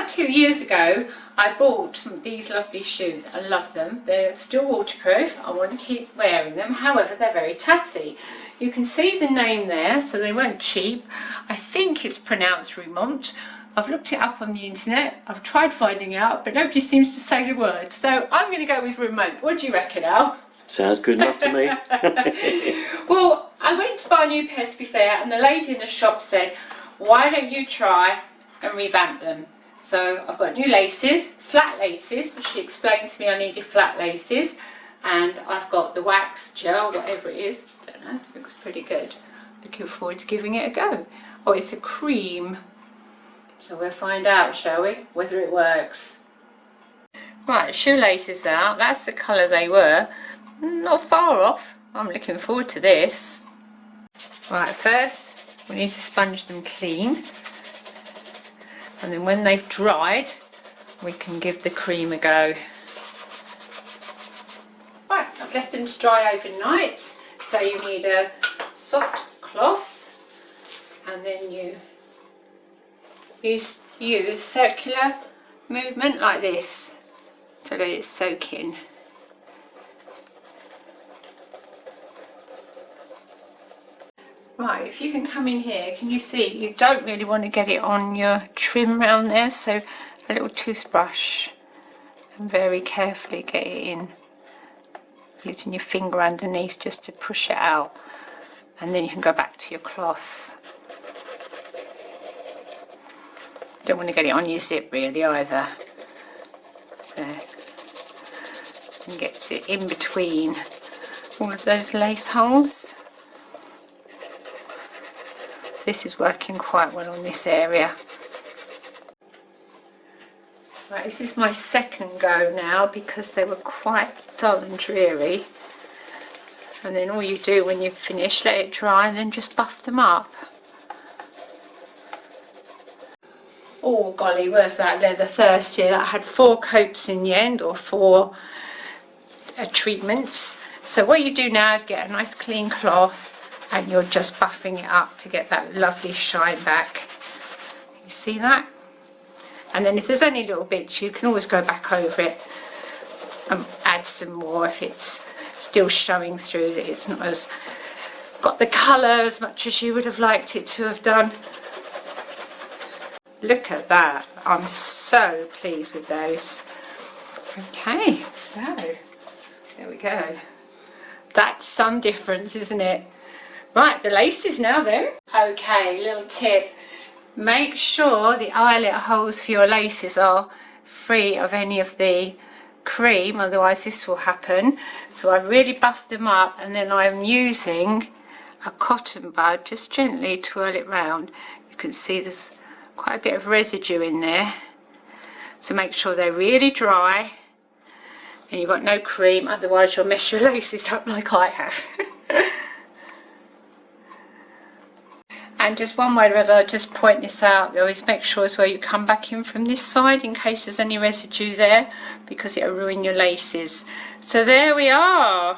About 2 years ago I bought these lovely shoes. I love them. They're still waterproof. I want to keep wearing them. However, they're very tatty. You can see the name there, so they weren't cheap. I think it's pronounced REMONTE. I've looked it up on the internet. I've tried finding out, but nobody seems to say the word. So I'm going to go with REMONTE. What do you reckon, Al? Sounds good enough to me. Well, I went to buy a new pair, to be fair, and the lady in the shop said, why don't you try and revamp them? So I've got new laces, flat laces. She explained to me I needed flat laces, and I've got the wax gel, whatever it is. Don't know, looks pretty good. Looking forward to giving it a go. Oh, it's a cream. So we'll find out, shall we, whether it works. Right, shoelaces out. That's the colour they were. Not far off. I'm looking forward to this. Right, first we need to sponge them clean. And then when they've dried, we can give the cream a go. Right, I've left them to dry overnight. So you need a soft cloth, and then you use circular movement like this to let it soak in. Right, if you can come in here, can you see you don't really want to get it on your trim round there, so a little toothbrush and very carefully get it in, using your finger underneath just to push it out, and then you can go back to your cloth. Don't want to get it on your zip really either. There. And gets it in between all of those lace holes. This is working quite well on this area. Right, this is my second go now because they were quite dull and dreary. And then all you do when you've finished, let it dry and then just buff them up. Oh golly, where's that leather thirsty? That had 4 coats in the end, or 4 treatments. So what you do now is get a nice clean cloth, and you're just buffing it up to get that lovely shine back. You see that? And then if there's any little bits, you can always go back over it and add some more if it's still showing through, that it's not as got the colour as much as you would have liked it to have done. Look at that. I'm so pleased with those. Okay, so there we go. That's some difference, isn't it? Right, the laces now then. Okay, little tip. Make sure the eyelet holes for your laces are free of any of the cream, otherwise this will happen. So I've really buffed them up, and then I'm using a cotton bud, just gently twirl it round. You can see there's quite a bit of residue in there. So make sure they're really dry and you've got no cream, otherwise you'll mess your laces up like I have. And just one way or other, just point this out, always make sure as well you come back in from this side in case there's any residue there, because it'll ruin your laces. So there we are.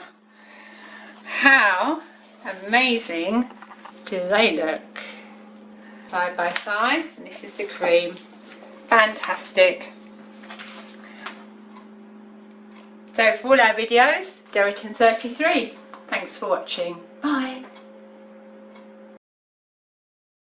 How amazing do they look? Side by side, and this is the cream. Fantastic. So for all our videos, Deriton 33. Thanks for watching. Bye.